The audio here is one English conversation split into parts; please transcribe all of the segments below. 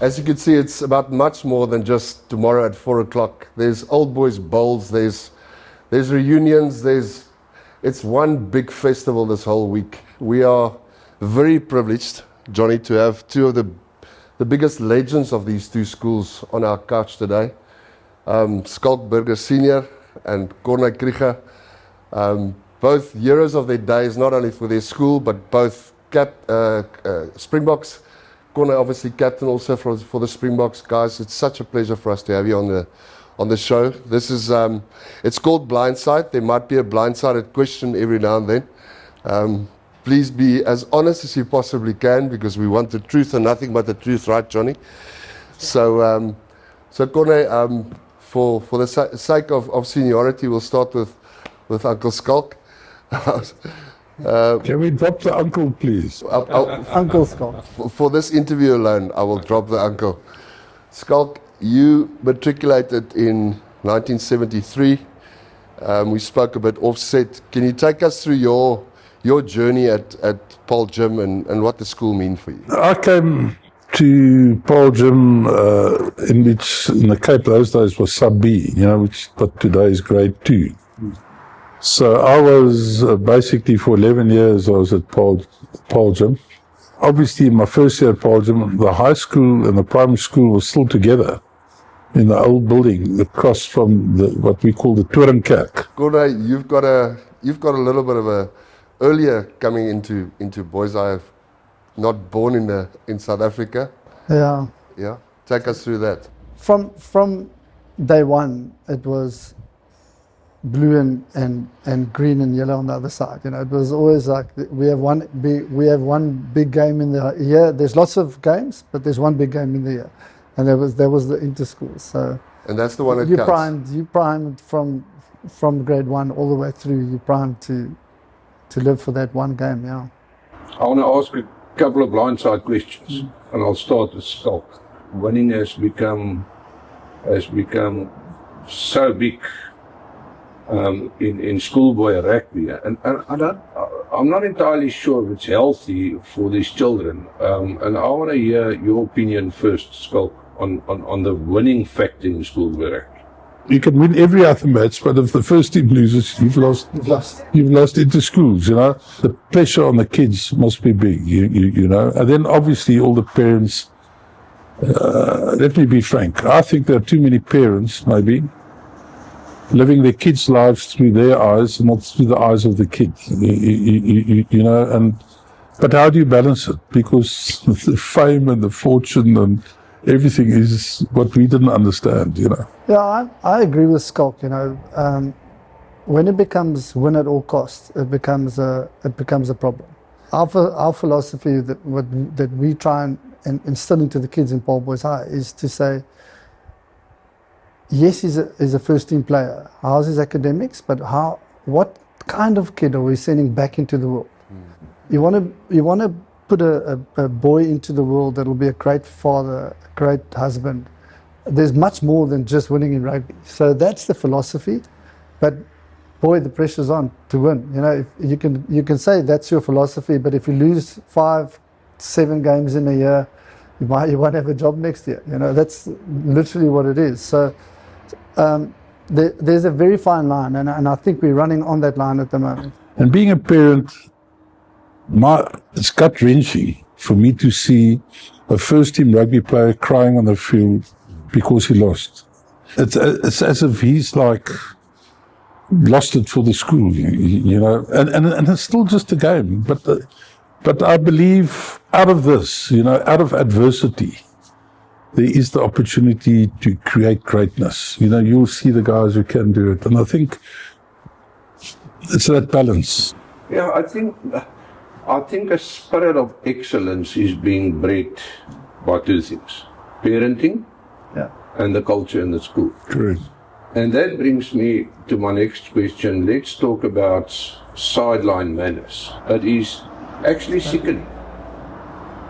As you can see, it's about much more than just tomorrow at 4 o'clock. There's old boys bowls, there's reunions, it's one big festival this whole week. We are very privileged, Johnny, to have two of the biggest legends of these two schools on our couch today. Schalk Senior and Corne Krige, both heroes of their days, not only for their school, but both Springboks. Corne obviously captain also for the Springboks. Guys, it's such a pleasure for us to have you on the show. This is it's called Blindside. There might be a blindsided question every now and then. Please be as honest as you possibly can, because we want the truth and nothing but the truth, right, Johnny? So Corne, for the sake of seniority, we'll start with Uncle Schalk. Can we drop the uncle, please? Uncle Schalk. For this interview alone, I will drop the uncle. Schalk, you matriculated in 1973. We spoke a bit offset. Can you take us through your journey at Paarl Gym and what the school mean for you? I came to Paarl Gym in the Cape those days was sub B, which but today is grade 2. So I was basically for 11 years I was at Paarl Gym. Obviously my first year at Paarl Gym, the high school and the primary school was still together in the old building across from what we call the Torenkerk. Corne, you've got a little bit of a earlier coming into Boishaai, not born in South Africa. Yeah. Yeah. Take us through that. From day one, it was blue and green and yellow on the other side. It was always like we have one big game in the year. There's lots of games, but there's one big game in the year, and there was the inter-school. So and that's the one that counts. You primed from grade 1 all the way through. You primed to live for that one game. Yeah. I want to ask a couple of blindside questions, and I'll start with Schalk. Winning has become so big in schoolboy rugby, and I'm not entirely sure if it's healthy for these children. And I want to hear your opinion first, Schalk, on the winning factor in schoolboy rugby. You can win every other match, but if the first team loses, you've lost into schools. The pressure on the kids must be big. And then obviously all the parents. Let me be frank. I think there are too many parents, maybe, living their kids' lives through their eyes, and not through the eyes of the kids. But how do you balance it? Because the fame and the fortune and everything is what we didn't understand. Yeah, I agree with Schalk. When it becomes win at all costs, it becomes a problem. Our philosophy that we try and instill into the kids in Paarl Boys High is to say, yes, he's a first team player. How's his academics? But what kind of kid are we sending back into the world? You want to put a boy into the world that will be a great father, a great husband. There's much more than just winning in rugby. So that's the philosophy. But boy, the pressure's on to win. If you can say that's your philosophy, but if you lose 5-7 games in a year, you won't have a job next year. That's literally what it is. So there's a very fine line, and I think we're running on that line at the moment. And being a parent, it's gut-wrenching for me to see a first-team rugby player crying on the field because he lost. It's as if he's like lost it for the school, and it's still just a game. But I believe out of this, out of adversity, there is the opportunity to create greatness. You'll see the guys who can do it, and I think it's that balance. Yeah, I think a spirit of excellence is being bred by two things: parenting, and the culture in the school. Correct. And that brings me to my next question. Let's talk about sideline manners. It is actually sickening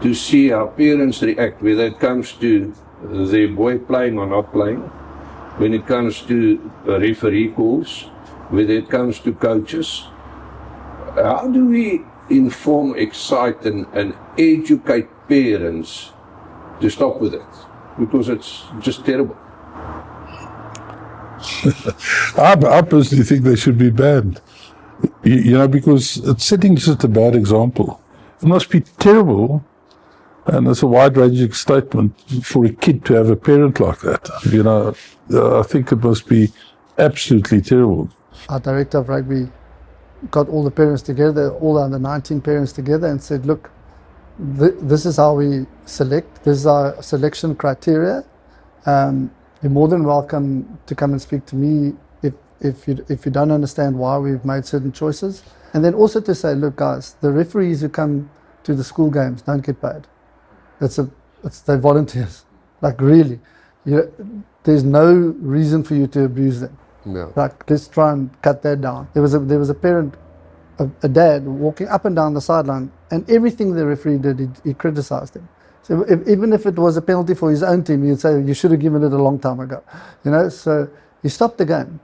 to see how parents react, whether it comes to their boy playing or not playing, when it comes to referee calls, whether it comes to coaches. How do we inform, excite and educate parents to stop with it, because it's just terrible. I personally think they should be banned. You know, because it's setting just a bad example. It must be terrible, and it's a wide-ranging statement for a kid to have a parent like that. You know, I think it must be absolutely terrible. Our director of rugby got all the parents together, all under 19 parents together, and said, look, this is how we select, this is our selection criteria. You're more than welcome to come and speak to me if you don't understand why we've made certain choices. And then also to say, look guys, the referees who come to the school games don't get paid. They're volunteers. Like really, there's no reason for you to abuse them. No. Like let's try and cut that down. There was a parent, a dad walking up and down the sideline, and everything the referee did, he criticized him. So even if it was a penalty for his own team, he'd say, you should have given it a long time ago. You know, so he stopped the game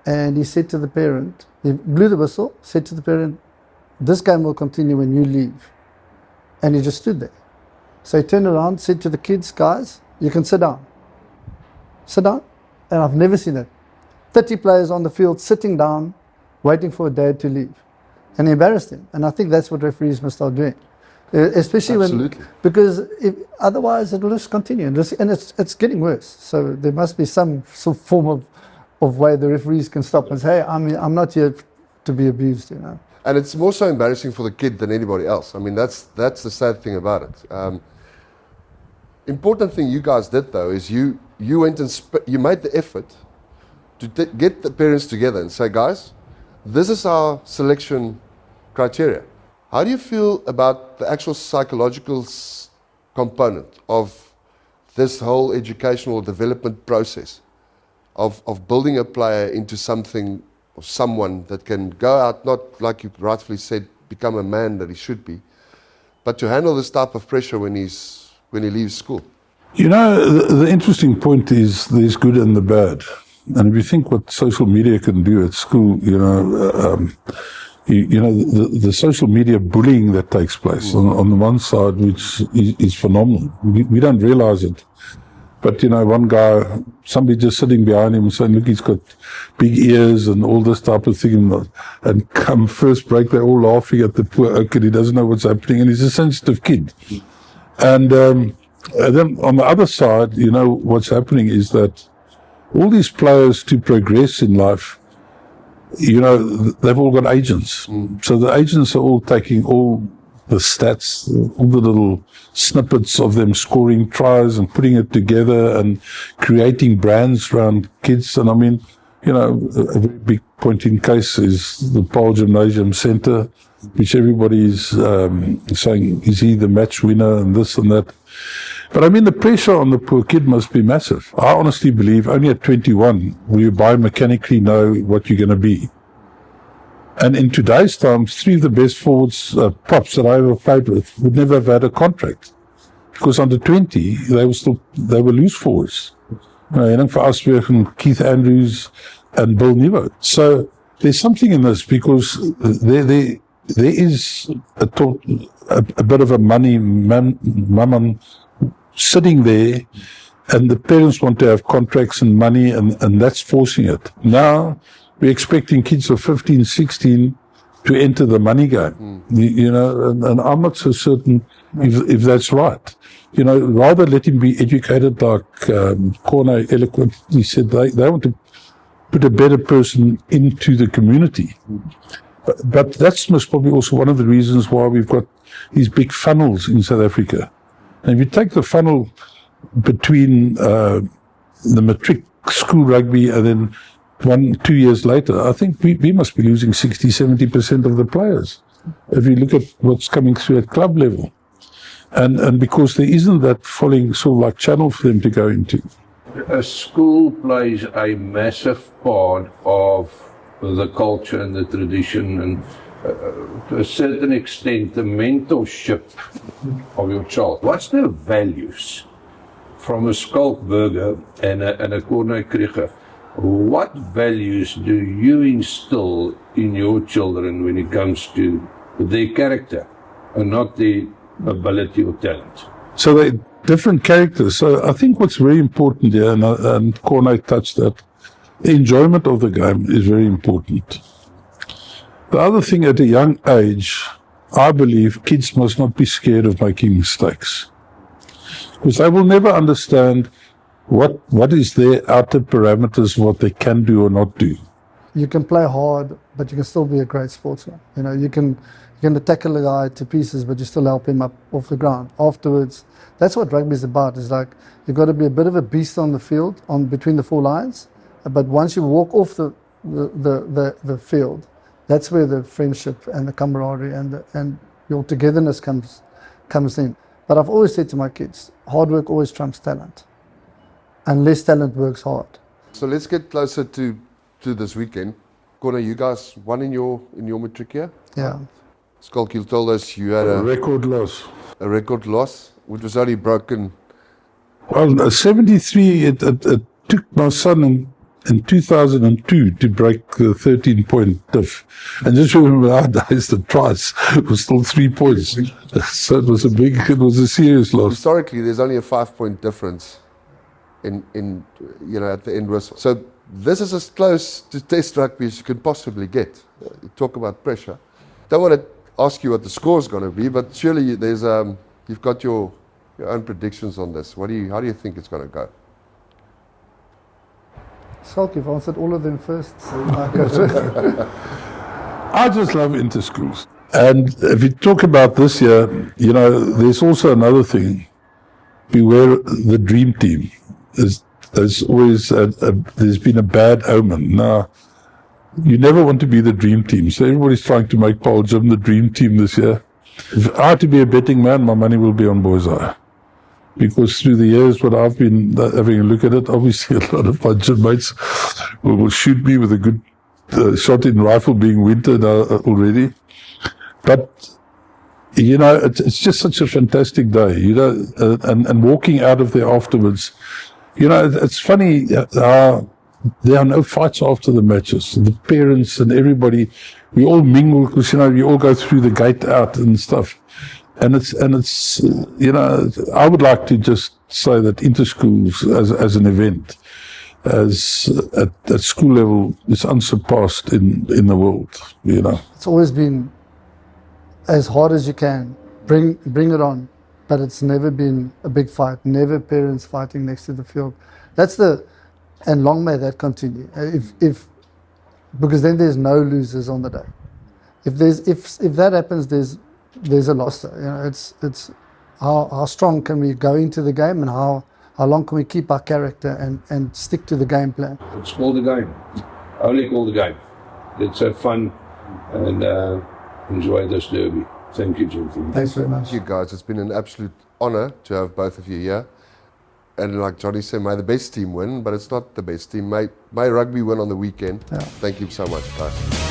and he said to the parent, he blew the whistle, said to the parent, this game will continue when you leave. And he just stood there. So he turned around, said to the kids, guys, you can sit down. Sit down. And I've never seen it. 30 players on the field sitting down, waiting for a dad to leave. And he embarrassed him. And I think that's what referees must start doing. Especially Absolutely. because otherwise it will just continue. And it's getting worse. So there must be some form of way the referees can stop and say, hey, I'm not here to be abused, you know. And it's more so embarrassing for the kid than anybody else. I mean, that's the sad thing about it. Important thing you guys did, though, is you went and you made the effort to get the parents together and say, guys, this is our selection criteria. How do you feel about the actual psychological component of this whole educational development process of building a player into something or someone that can go out, not like you rightfully said, become a man that he should be, but to handle this type of pressure when he leaves school? You know, the interesting point is there's good and the bad. And if you think what social media can do at school, you know, the social media bullying that takes place on the one side, which is phenomenal. We don't realize it. But, you know, one guy, somebody just sitting behind him saying, look, he's got big ears and all this type of thing. And come first break, they're all laughing at the poor kid. He doesn't know what's happening. And he's a sensitive kid. And then on the other side, you know, what's happening is that all these players to progress in life, you know, they've all got agents. So the agents are all taking all the stats, all the little snippets of them scoring tries and putting it together and creating brands around kids. And I mean, you know, a very big point in case is the Paarl Gimnasium Centre, which everybody is saying, is he the match winner and this and that. But I mean, the pressure on the poor kid must be massive. I honestly believe only at 21 will you biomechanically know what you're going to be. And in today's times, 3 of the best forwards, props that I ever played with, would never have had a contract. Because under 20, they were loose forwards. Henning van Asberg and Keith Andrews and Bill Nieuwhout. So there's something in this because there is a bit of a money mammon sitting there, and the parents want to have contracts and money, and that's forcing it. Now, we're expecting kids of 15, 16 to enter the money game, you know, and I'm not so certain if that's right. You know, rather let him be educated like Corne eloquently said, they want to put a better person into the community. But that's most probably also one of the reasons why we've got these big funnels in South Africa. And if you take the funnel between the matric school rugby and then 1-2 years later, I think we must be losing 60-70% of the players. If you look at what's coming through at club level. And because there isn't that following sort of like channel for them to go into. A school plays a massive part of the culture and the tradition and to a certain extent the mentorship of your child. What's the values from a Schalk burger and a Corne Krige? What values do you instill in your children when it comes to their character and not their ability or talent? So different characters. So I think what's very important here, and Corne touched that, the enjoyment of the game is very important. The other thing, at a young age, I believe kids must not be scared of making mistakes, because they will never understand what is their outer parameters, what they can do or not do. You can play hard, but you can still be a great sportsman. You know, you can tackle a guy to pieces, but you still help him up off the ground. Afterwards, that's what rugby is about. It's like you've got to be a bit of a beast on the field, on between the four lines. But once you walk off the field, that's where the friendship and the camaraderie and your togetherness comes in. But I've always said to my kids, hard work always trumps talent, unless talent works hard. So let's get closer to this weekend. Corne, you guys won in your matric year? Yeah. Schalk, you told us you had a record loss. A record loss, which was only broken. Well, 73, it took my son in 2002 to break the 13-point diff. And just remember, our days, the tries was still 3 points. So it was a serious loss. Historically, there's only a 5-point difference in at the end whistle. So this is as close to test rugby as you can possibly get. You talk about pressure. Don't want to ask you what the score is going to be, but surely there's you've got your own predictions on this. How do you think it's going to go? Schalk, you've answered all of them first. So you I just love inter-schools. And if you talk about this year, there's also another thing. Beware the dream team. There's always there's been a bad omen. Now, you never want to be the dream team. So everybody's trying to make Paarl Gym the dream team this year. If I had to be a betting man, my money will be on Boishaai. Because through the years, what I've been having a look at it, obviously a lot of my gym mates will shoot me with a good shot in rifle, being winter already. But, it's just such a fantastic day, and walking out of there afterwards. It's funny how there are no fights after the matches. The parents and everybody, we all mingle because, we all go through the gate out and stuff. And it's I would like to just say that inter-schools as an event, as at school level, is unsurpassed in the world, It's always been as hard as you can. Bring it on. But it's never been a big fight, never parents fighting next to the field. And long may that continue. Because then there's no losers on the day. If that happens, there's a loss. It's how strong can we go into the game, and how long can we keep our character and stick to the game plan. It's called the game. Only call the game. Let's have fun and enjoy this derby. Thank you, gentlemen. Thanks very much. Thank you, guys. It's been an absolute honor to have both of you here. And like Johnny said, may the best team win, but it's not the best team. May rugby win on the weekend. Yeah. Thank you so much, guys.